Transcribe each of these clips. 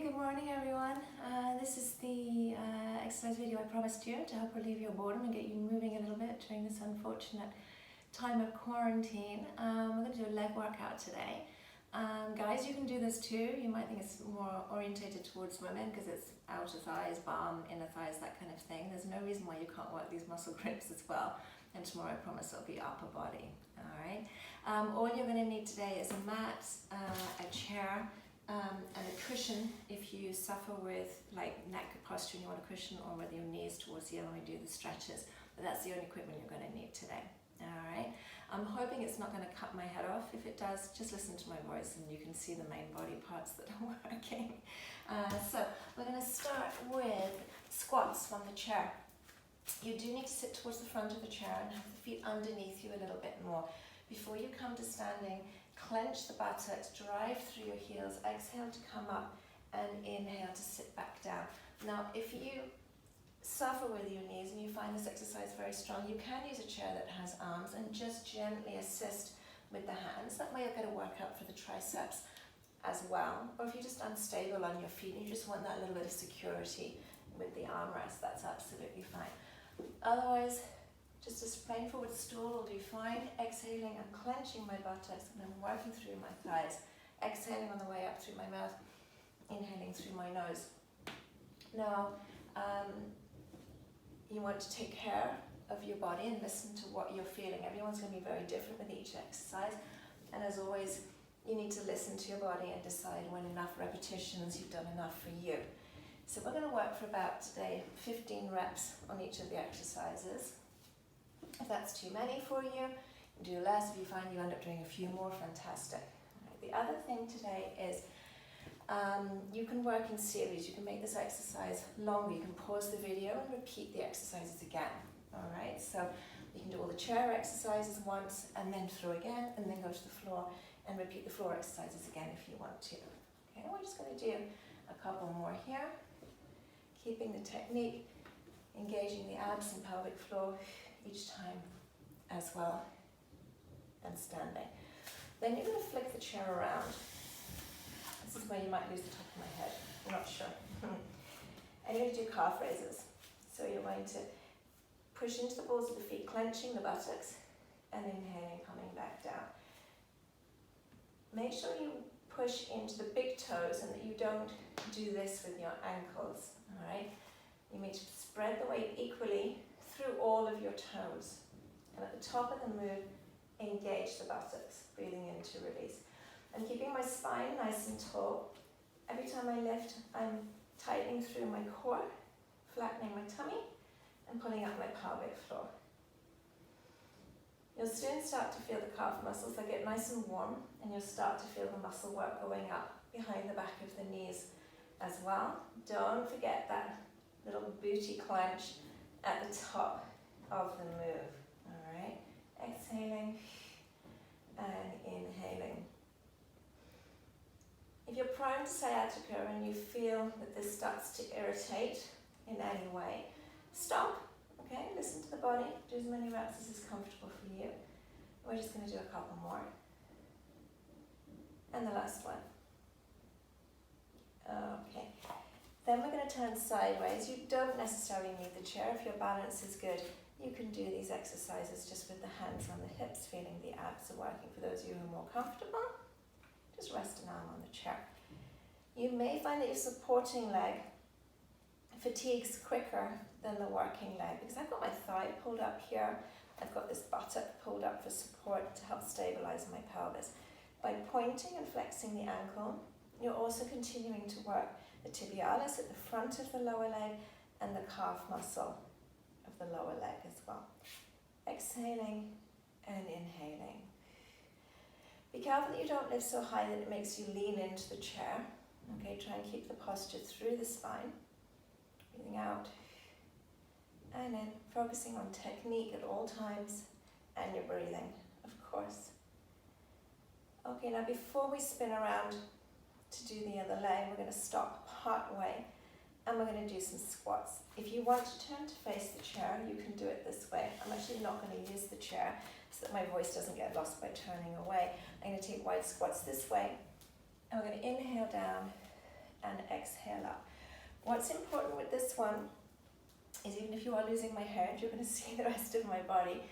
good morning everyone. This is the exercise video I promised you to help relieve your boredom and get you moving a little bit during this unfortunate time of quarantine. We're going to do a leg workout today. Guys, you can do this too. You might think it's more orientated towards women because it's outer thighs, bum, inner thighs, that kind of thing. There's no reason why you can't work these muscle groups as well. And tomorrow I promise it'll be upper body. Alright. All you're going to need today is a mat, a chair, and a cushion if you suffer with like neck posture and you want a cushion, or with your knees towards the end when we do the stretches. But that's the only equipment you're going to need today. Alright, I'm hoping it's not going to cut my head off. If it does, just listen to my voice and you can see the main body parts that are working. So we're going to start with squats from the chair. You do need to sit towards the front of the chair and have the feet underneath you a little bit more. Before you come to standing, clench the buttocks, drive through your heels, exhale to come up, and inhale to sit back down. Now, if you suffer with your knees and you find this exercise very strong, you can use a chair that has arms and just gently assist with the hands. That way you'll get a workout for the triceps as well. Or if you're just unstable on your feet and you just want that little bit of security with the armrest, that's absolutely fine. Otherwise, just a plain forward stool will do fine. Exhaling and clenching my buttocks, and then working through my thighs. Exhaling on the way up through my mouth, inhaling through my nose. Now, you want to take care of your body and listen to what you're feeling. Everyone's going to be very different with each exercise, and as always, you need to listen to your body and decide when enough repetitions you've done enough for you. So we're going to work for about today 15 reps on each of the exercises. If that's too many for you, do less. If you find you end up doing a few more, fantastic. Right. The other thing today is you can work in series. You can make this exercise longer. You can pause the video and repeat the exercises again. All right, so you can do all the chair exercises once and then through again, and then go to the floor and repeat the floor exercises again if you want to. Okay, we're just going to do a couple more here, keeping the technique, engaging the abs and pelvic floor each time as well, and standing. Then you're going to flick the chair around. This is where you might lose the top of my head, I'm not sure. And you're going to do calf raises. So you're going to push into the balls of the feet, clenching the buttocks, and inhaling, coming back down. Make sure you push into the big toes and that you don't do this with your ankles, all right? You need to spread the weight equally through all of your toes. And at the top of the move, engage the buttocks, breathing in to release. I'm keeping my spine nice and tall. Every time I lift, I'm tightening through my core, flattening my tummy, and pulling up my pelvic floor. You'll soon start to feel the calf muscles. They get nice and warm, and you'll start to feel the muscle work going up behind the back of the knees as well. Don't forget that little booty clench at the top of the move. All right, exhaling and inhaling. If you're prone to sciatica and you feel that this starts to irritate in any way, stop. Okay, listen to the body. Do as many reps as is comfortable for you. We're just going to do a couple more. And the last one. Okay. Then we're going to turn sideways. You don't necessarily need the chair. If your balance is good, you can do these exercises just with the hands on the hips, feeling the abs are working. For those of you who are more comfortable, just rest an arm on the chair. You may find that your supporting leg fatigues quicker than the working leg, because I've got my thigh pulled up here. I've got this buttock pulled up for support to help stabilize my pelvis. By pointing and flexing the ankle, you're also continuing to work the tibialis at the front of the lower leg and the calf muscle of the lower leg as well. Exhaling and inhaling. Be careful that you don't lift so high that it makes you lean into the chair. Okay, try and keep the posture through the spine. Breathing out and in, focusing on technique at all times and your breathing, of course. Okay, now before we spin around to do the other leg, we're going to stop part way and we're going to do some squats. If you want to turn to face the chair, you can do it this way. I'm actually not going to use the chair so that my voice doesn't get lost by turning away. I'm going to take wide squats this way, and we're going to inhale down and exhale. exhale up. What's important with this one is, even if you are losing my hair, you're going to see the rest of my body,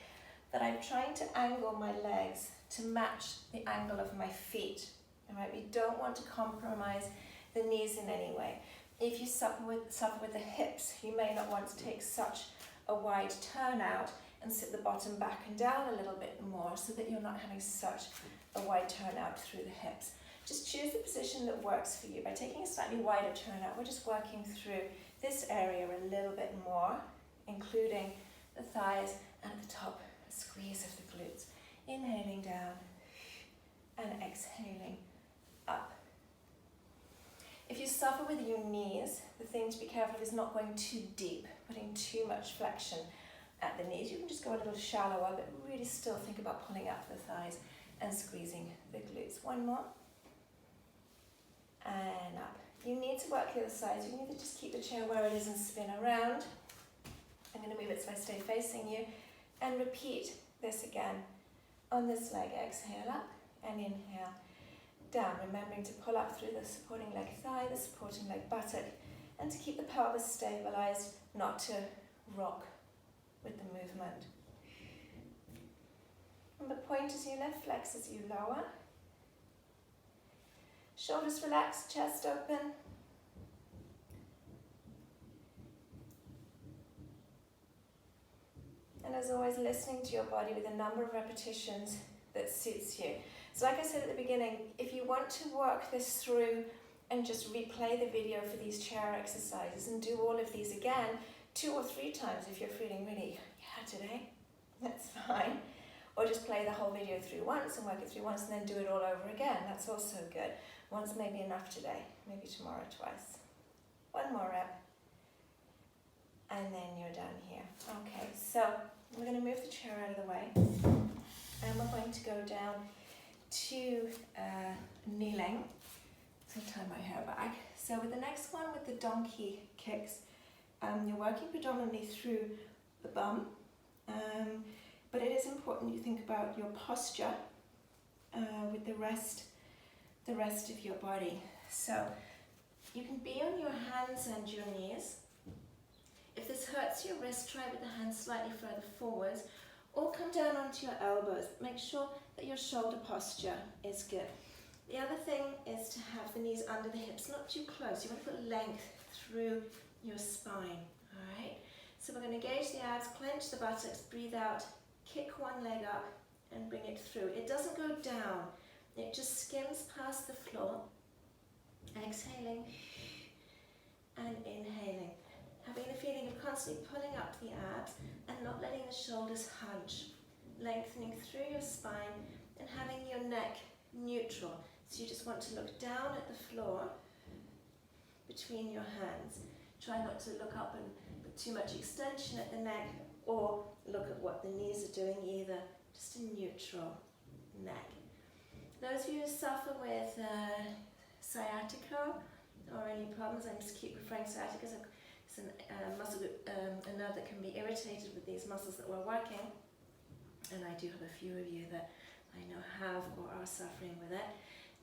that I'm trying to angle my legs to match the angle of my feet. All right, we don't want to compromise the knees in any way. If you suffer with the hips, you may not want to take such a wide turnout and sit the bottom back and down a little bit more, so that you're not having such a wide turnout through the hips. Just choose the position that works for you. By taking a slightly wider turnout, we're just working through this area a little bit more, including the thighs, and at the top, a squeeze of the glutes. Inhaling down and exhaling up. If you suffer with your knees, the thing to be careful of is not going too deep, putting too much flexion at the knees. You can just go a little shallower, but really still think about pulling up the thighs and squeezing the glutes. One more. And up. You need to work the other side, so you need to just keep the chair where it is and spin around. I'm going to move it so I stay facing you, and repeat this again on this leg. Exhale up and inhale down, remembering to pull up through the supporting leg thigh, the supporting leg buttock, and to keep the pelvis stabilized, not to rock with the movement. Remember, point as you lift, flex as you lower. Shoulders relaxed, chest open. And as always, listening to your body with a number of repetitions that suits you. So like I said at the beginning, if you want to work this through and just replay the video for these chair exercises and do all of these again 2 or 3 times if you're feeling really, today, that's fine. Or just play the whole video through once and work it through once and then do it all over again. That's also good. Once may be enough today, maybe tomorrow twice. One more rep. And then you're done here. Okay, so we're going to move the chair out of the way. And we're going to go down to kneeling. So tie my hair back. So with the next one, with the donkey kicks, you're working predominantly through the bum. But it is important you think about your posture with the rest of your body. So you can be on your hands and your knees. If this hurts your wrist, try with the hands slightly further forwards, or come down onto your elbows. Make sure that your shoulder posture is good. The other thing is to have the knees under the hips, not too close. You want to put length through your spine, all right? So we're going to engage the abs, clench the buttocks, breathe out, kick one leg up and bring it through. It doesn't go down, it just skims past the floor. Exhaling and inhaling. Having the feeling of constantly pulling up the abs and not letting the shoulders hunch. Lengthening through your spine and having your neck neutral. So you just want to look down at the floor between your hands. Try not to look up and put too much extension at the neck, or look at what the knees are doing either. Just a neutral neck. Those of you who suffer with sciatica or any problems, I just keep referring to sciatica as it's a muscle, a nerve that can be irritated with these muscles that we're working. And I do have a few of you that I know have or are suffering with it.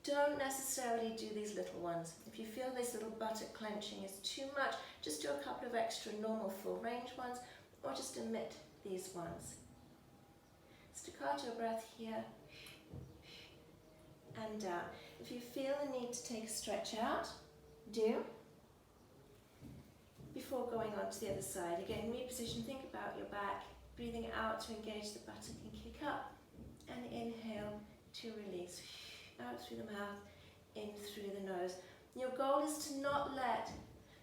Don't necessarily do these little ones. If you feel this little buttock clenching is too much, just do a couple of extra normal full range ones, or just omit these ones. Staccato breath here and down. If you feel the need to take a stretch out, do. Before going on to the other side, again, reposition, think about your back, breathing out to engage the buttock and kick up, and inhale to release. Out through the mouth, in through the nose. Your goal is to not let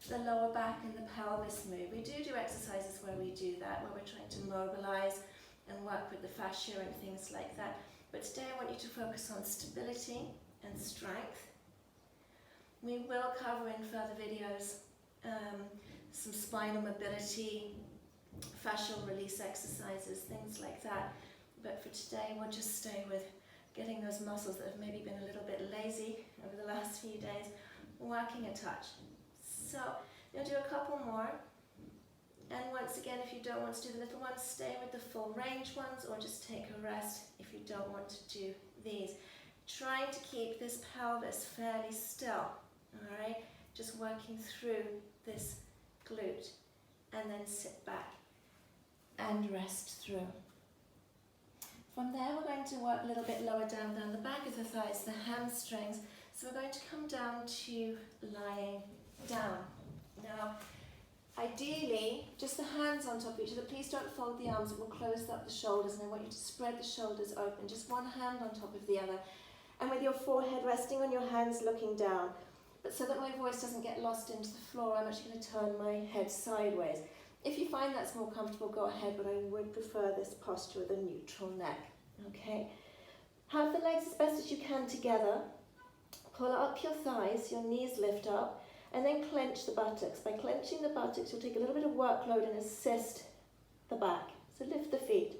the lower back and the pelvis move. We do exercises where we do that, where we're trying to mobilize and work with the fascia and things like that. But today I want you to focus on stability and strength. We will cover in further videos some spinal mobility, fascial release exercises, things like that. But for today, we'll just stay with getting those muscles that have maybe been a little bit lazy over the last few days, working a touch. So you'll do a couple more. And once again, if you don't want to do the little ones, stay with the full range ones, or just take a rest if you don't want to do these. Trying to keep this pelvis fairly still, all right? just working through this glute, and then sit back and rest through. From there we're going to work a little bit lower down the back of the thighs, the hamstrings. So we're going to come down to lying down. Now, ideally, just the hands on top of each other. Please don't fold the arms, it will close up the shoulders, and I want you to spread the shoulders open, just one hand on top of the other. And with your forehead resting on your hands, looking down. But so that my voice doesn't get lost into the floor, I'm actually going to turn my head sideways. If you find that's more comfortable, go ahead, but I would prefer this posture with a neutral neck. Okay? Have the legs as best as you can together. Pull up your thighs, your knees lift up, and then clench the buttocks. By clenching the buttocks, you'll take a little bit of workload and assist the back. So lift the feet.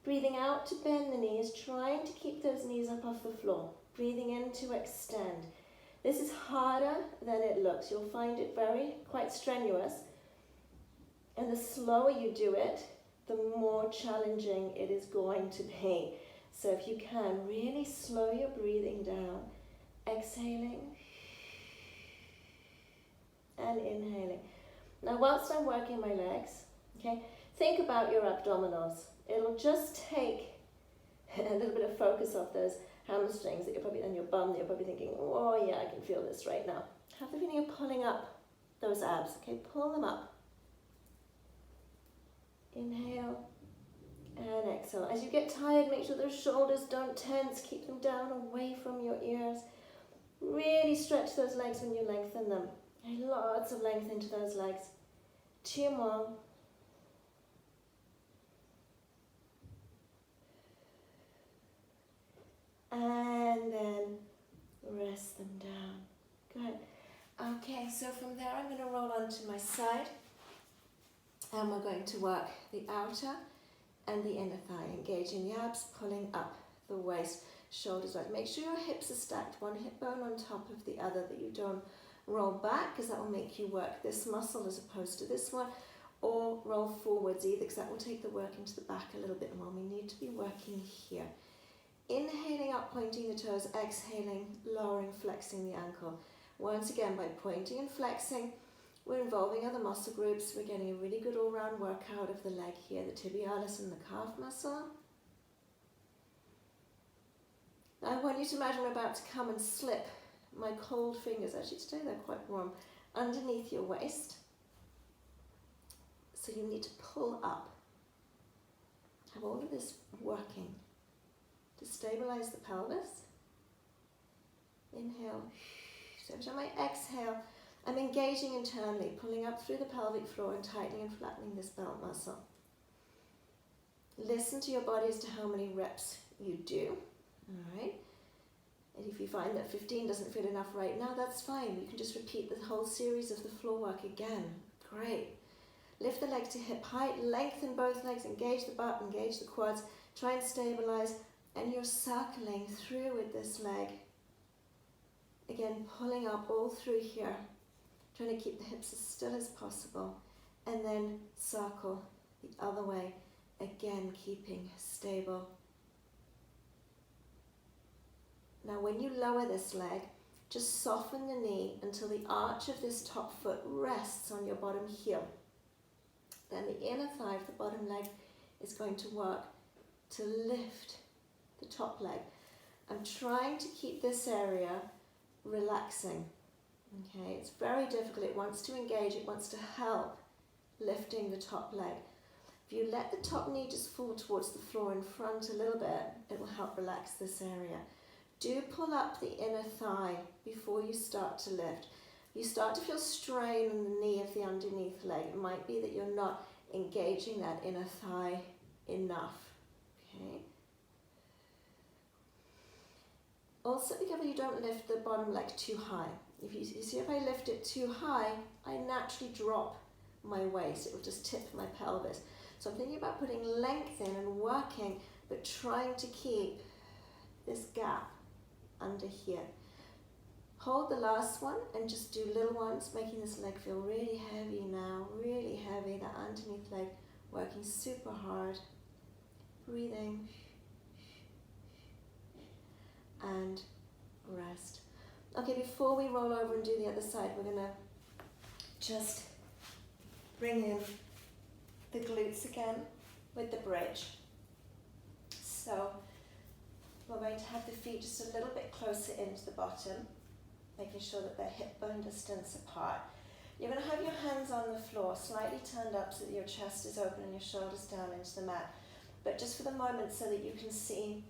Breathing out to bend the knees, trying to keep those knees up off the floor. Breathing in to extend. This is harder than it looks. You'll find it quite strenuous. And the slower you do it, the more challenging it is going to be. So if you can, really slow your breathing down. Exhaling and inhaling. Now whilst I'm working my legs, okay, think about your abdominals. It'll just take a little bit of focus off those hamstrings that you're probably, and your bum that you're probably thinking, oh yeah, I can feel this right now. Have the feeling of pulling up those abs, okay, pull them up. Inhale and exhale. As you get tired, make sure those shoulders don't tense, keep them down away from your ears. Really stretch those legs when you lengthen them. Lots of length into those legs. 2 more. And then rest them down. Good. Okay, so from there I'm going to roll onto my side. And we're going to work the outer and the inner thigh, engaging the abs, pulling up the waist, shoulders wide. Make sure your hips are stacked, one hip bone on top of the other, that you don't roll back, because that will make you work this muscle as opposed to this one, or roll forwards either, because that will take the work into the back a little bit more. We need to be working here. Inhaling up, pointing the toes, exhaling, lowering, flexing the ankle. Once again, by pointing and flexing, we're involving other muscle groups. We're getting a really good all-round workout of the leg here, the tibialis and the calf muscle. Now I want you to imagine we're about to come and slip my cold fingers, actually today they're quite warm, underneath your waist. So you need to pull up. Have all of this working to stabilize the pelvis. Inhale. So every time I exhale, I'm engaging internally, pulling up through the pelvic floor and tightening and flattening this belt muscle. Listen to your body as to how many reps you do. All right. And if you find that 15 doesn't feel enough right now, that's fine. You can just repeat the whole series of the floor work again. Great. Lift the leg to hip height, lengthen both legs, engage the butt, engage the quads, try and stabilize, and you're circling through with this leg. Again, pulling up all through here, trying to keep the hips as still as possible, and then circle the other way, again keeping stable. Now when you lower this leg, just soften the knee until the arch of this top foot rests on your bottom heel. Then the inner thigh of the bottom leg is going to work to lift the top leg. I'm trying to keep this area relaxing. Okay, it's very difficult. It wants to engage, it wants to help lifting the top leg. If you let the top knee just fall towards the floor in front a little bit, it will help relax this area. Do pull up the inner thigh before you start to lift. You start to feel strain in the knee of the underneath leg. It might be that you're not engaging that inner thigh enough. Okay. Also be careful you don't lift the bottom leg too high. You see, if I lift it too high, I naturally drop my waist. It will just tip my pelvis. So I'm thinking about putting length in and working, but trying to keep this gap under here. Hold the last one and just do little ones, making this leg feel really heavy now, really heavy, that underneath leg working super hard. Breathing and rest. Okay, before we roll over and do the other side, we're gonna just bring in the glutes again with the bridge. So we're going to have the feet just a little bit closer into the bottom, making sure that they're hip bone distance apart. You're going to have your hands on the floor, slightly turned up so that your chest is open and your shoulders down into the mat. But just for the moment, so that you can see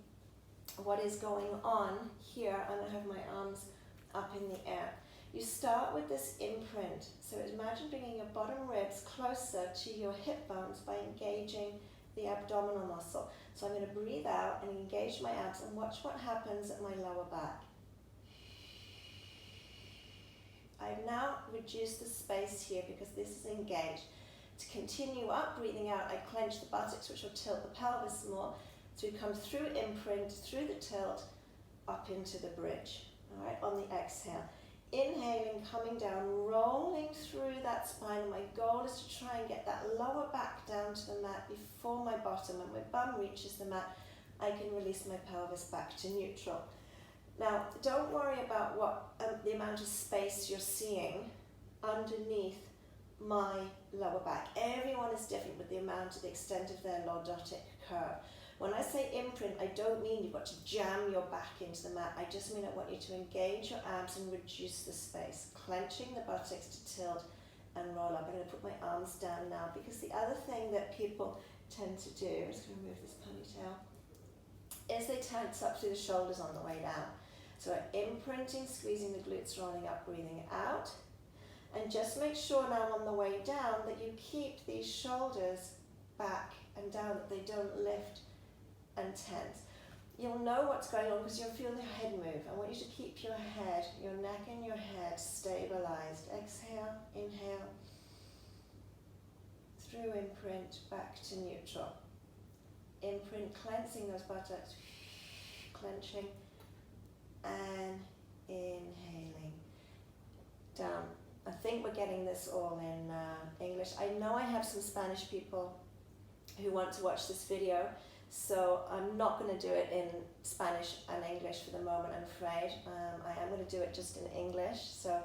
what is going on here, I'm going to have my arms up in the air. You start with this imprint. So imagine bringing your bottom ribs closer to your hip bones by engaging the abdominal muscle. So I'm going to breathe out and engage my abs and watch what happens at my lower back. I've now reduced the space here because this is engaged. To continue up, breathing out, I clench the buttocks, which will tilt the pelvis more. So we come through imprint, through the tilt, up into the bridge. All right, on the exhale. Inhaling, coming down, rolling through that spine. And my goal is to try and get that lower back down to the mat before my bottom. When my bum reaches the mat, I can release my pelvis back to neutral. Now, don't worry about what the amount of space you're seeing underneath my lower back. Everyone is different with the amount of the extent of their lordotic curve. When I say imprint, I don't mean you've got to jam your back into the mat. I just mean I want you to engage your abs and reduce the space, clenching the buttocks to tilt and roll up. I'm going to put my arms down now because the other thing that people tend to do, I'm just going to remove this ponytail, is they tense up through the shoulders on the way down. So imprinting, squeezing the glutes, rolling up, breathing out. And just make sure now on the way down that you keep these shoulders back and down, that they don't lift and tense. You'll know what's going on because you'll feel the head move. I want you to keep your head, your neck and your head stabilized. Exhale, inhale, through imprint, back to neutral. Imprint, cleansing those buttocks, clenching, and inhaling down. I think we're getting this all in English. I know I have some Spanish people who want to watch this video, so I'm not going to do it in Spanish and English for the moment, I'm afraid. I am going to do it just in English, so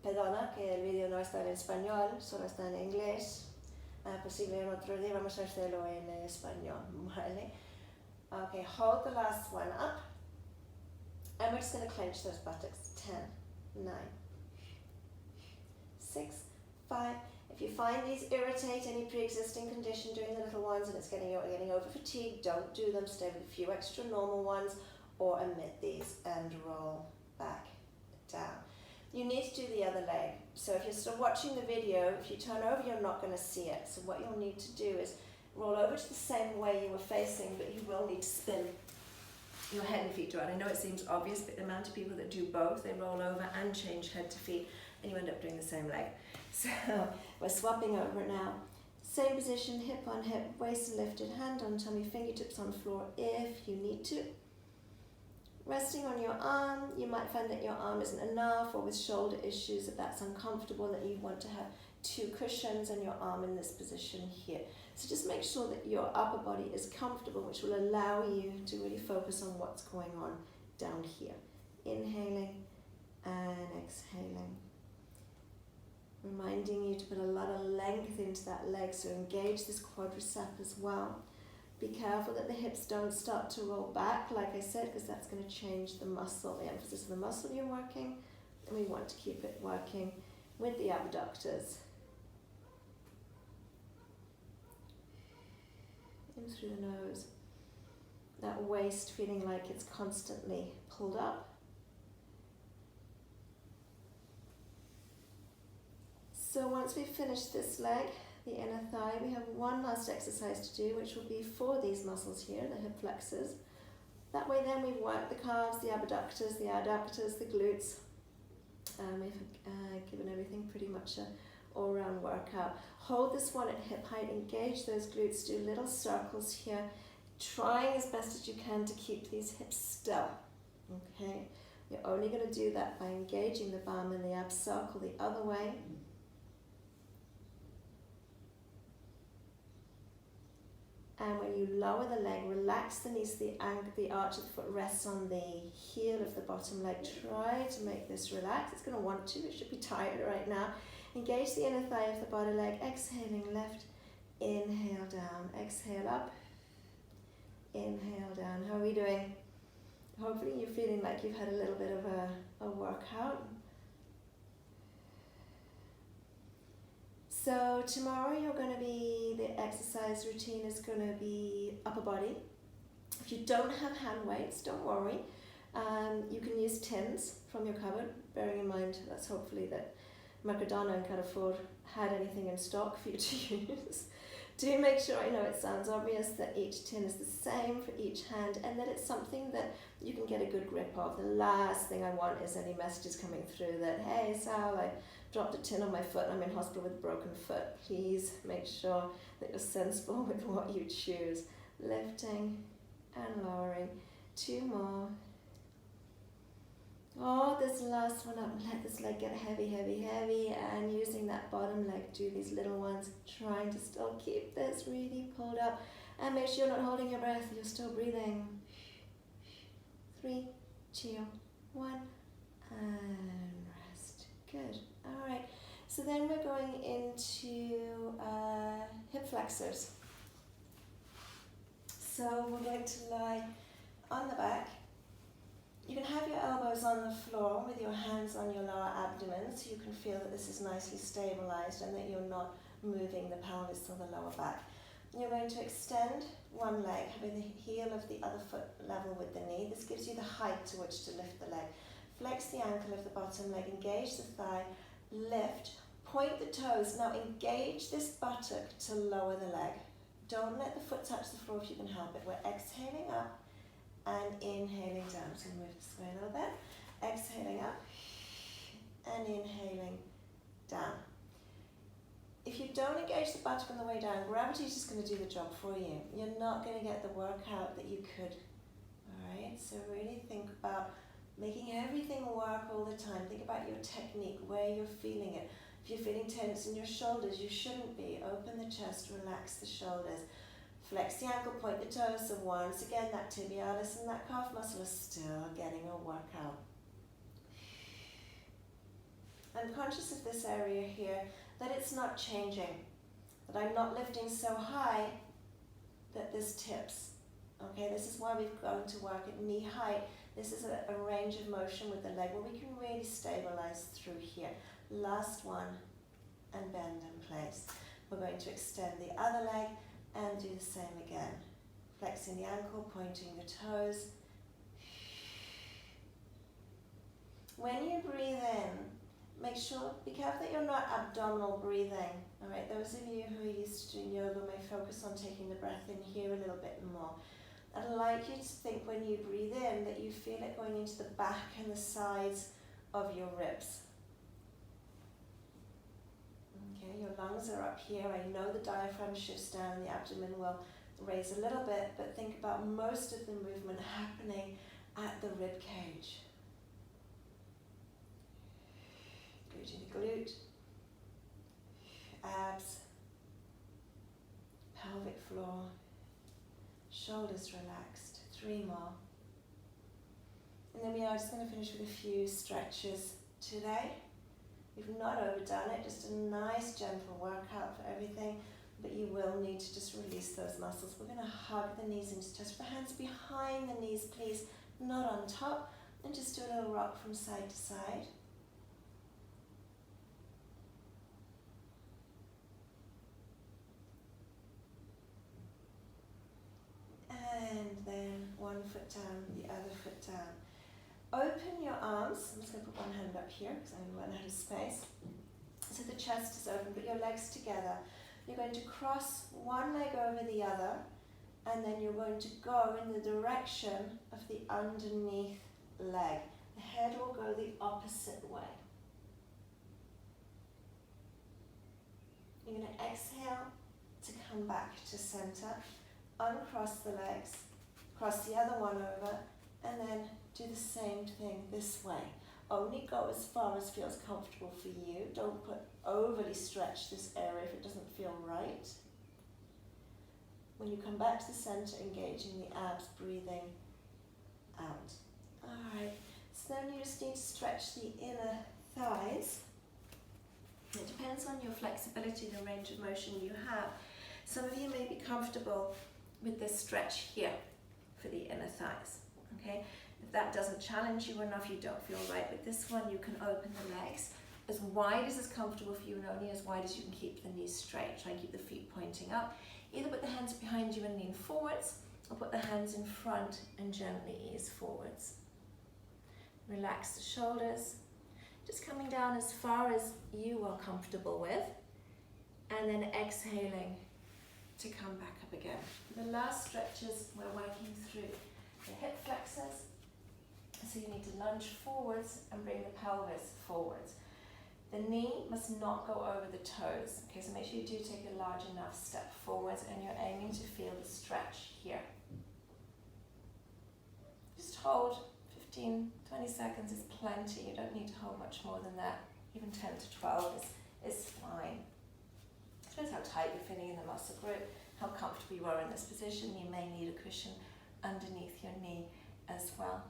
perdona que el video no está en español, solo está en inglés. Posible en otro día vamos a hacerlo en español, ¿vale? Okay, hold the last one up. And we're just going to clench those buttocks. 10, 9, 6, 5. If you find these irritate any pre-existing condition doing the little ones and it's getting over fatigue, don't do them. Stay with a few extra normal ones or omit these and roll back down. You need to do the other leg. So if you're still watching the video, if you turn over, you're not going to see it. So what you'll need to do is roll over to the same way you were facing, but you will need to spin your head and feet around. I know it seems obvious, but the amount of people that do both, they roll over and change head to feet, and you end up doing the same leg. So we're swapping over now. Same position, hip on hip, waist lifted, hand on tummy, fingertips on floor if you need to. Resting on your arm, you might find that your arm isn't enough, or with shoulder issues that that's uncomfortable, that you want to have 2 cushions and your arm in this position here. So just make sure that your upper body is comfortable, which will allow you to really focus on what's going on down here. Inhaling and exhaling. Reminding you to put a lot of length into that leg, so engage this quadricep as well. Be careful that the hips don't start to roll back, like I said, because that's going to change the muscle, the emphasis of the muscle you're working, and we want to keep it working with the abductors. In through the nose. That waist feeling like it's constantly pulled up. So once we've finished this leg, the inner thigh, we have one last exercise to do, which will be for these muscles here, the hip flexors. That way then we've worked the calves, the abductors, the adductors, the glutes. We've given everything pretty much a all-round workout. Hold this one at hip height, engage those glutes, do little circles here, trying as best as you can to keep these hips still. Okay, you're only going to do that by engaging the bum and the abs circle the other way. And when you lower the leg, relax the knees, the arch of the foot rests on the heel of the bottom leg. Try to make this relax. It's going to want to, it should be tired right now. Engage the inner thigh of the bottom leg, exhaling left, inhale down, exhale up, inhale down. How are we doing? Hopefully you're feeling like you've had a little bit of a workout. So tomorrow the exercise routine is going to be upper body. If you don't have hand weights, don't worry. You can use tins from your cupboard, bearing in mind that's hopefully that Macadona and Carrefour had anything in stock for you to use. Do make sure, I know it sounds obvious, that each tin is the same for each hand and that it's something that you can get a good grip of. The last thing I want is any messages coming through that, hey Sal, I dropped a tin on my foot and I'm in hospital with a broken foot. Please make sure that you're sensible with what you choose. Lifting and lowering. 2 more. Oh, this last one up, let this leg get heavy, heavy, heavy, and using that bottom leg, do these little ones, trying to still keep this really pulled up, and make sure you're not holding your breath, you're still breathing. 3, 2, 1, and rest. Good. All right, so then we're going into hip flexors. So we're going to lie on the back. You can have your elbows on the floor with your hands on your lower abdomen so you can feel that this is nicely stabilized and that you're not moving the pelvis or the lower back. You're going to extend one leg, having the heel of the other foot level with the knee. This gives you the height to which to lift the leg. Flex the ankle of the bottom leg, engage the thigh, lift, point the toes. Now engage this buttock to lower the leg. Don't let the foot touch the floor if you can help it. We're exhaling up and inhaling down. So move this way a little bit. Exhaling up and inhaling down. If you don't engage the buttock on the way down, gravity is just going to do the job for you. You're not going to get the workout that you could. Alright, so really think about making everything work all the time. Think about your technique, where you're feeling it. If you're feeling tense in your shoulders, you shouldn't be. Open the chest, relax the shoulders. Flex the ankle, point the toes, so once again that tibialis and that calf muscle is still getting a workout. I'm conscious of this area here, that it's not changing, that I'm not lifting so high that this tips. Okay, this is why we've gone to work at knee height. This is a range of motion with the leg where we can really stabilize through here. Last one, and bend in place. We're going to extend the other leg and do the same again. Flexing the ankle, pointing the toes. When you breathe in, make sure, be careful that you're not abdominal breathing. All right, those of you who are used to doing yoga may focus on taking the breath in here a little bit more. I'd like you to think when you breathe in that you feel it going into the back and the sides of your ribs. Okay, your lungs are up here. I know the diaphragm shifts down and the abdomen will raise a little bit, but think about most of the movement happening at the rib cage. Engaging the glute, abs, pelvic floor, shoulders relaxed. 3 more. And then we are just going to finish with a few stretches today. We've not overdone it, just a nice gentle workout for everything, but you will need to just release those muscles. We're going to hug the knees into the chest. Put the hands behind the knees, please, not on top, and just do a little rock from side to side. And then one foot down, the other foot down. Open your arms. I'm just going to put one hand up here because I'm going to run out of space. So the chest is open, put your legs together. You're going to cross one leg over the other, and then you're going to go in the direction of the underneath leg. The head will go the opposite way. You're going to exhale to come back to center. Uncross the legs, cross the other one over, and then do the same thing this way. Only go as far as feels comfortable for you. Don't overly stretch this area if it doesn't feel right. When you come back to the center, engaging the abs, breathing out. Alright, so then you just need to stretch the inner thighs. It depends on your flexibility, the range of motion you have. Some of you may be comfortable with this stretch here for the inner thighs, okay? If that doesn't challenge you enough, you don't feel right with this one, you can open the legs as wide as is comfortable for you and only as wide as you can keep the knees straight. Try and keep the feet pointing up. Either put the hands behind you and lean forwards, or put the hands in front and gently ease forwards. Relax the shoulders, just coming down as far as you are comfortable with, and then exhaling to come back up again. The last stretches, we're working through the hip flexors, so you need to lunge forwards and bring the pelvis forwards. The knee must not go over the toes, okay, so make sure you do take a large enough step forwards and you're aiming to feel the stretch here. Just hold 15, 20 seconds is plenty. You don't need to hold much more than that. Even 10 to 12 is fine. It depends how tight you're feeling in the muscle group, how comfortable you are in this position. You may need a cushion underneath your knee as well.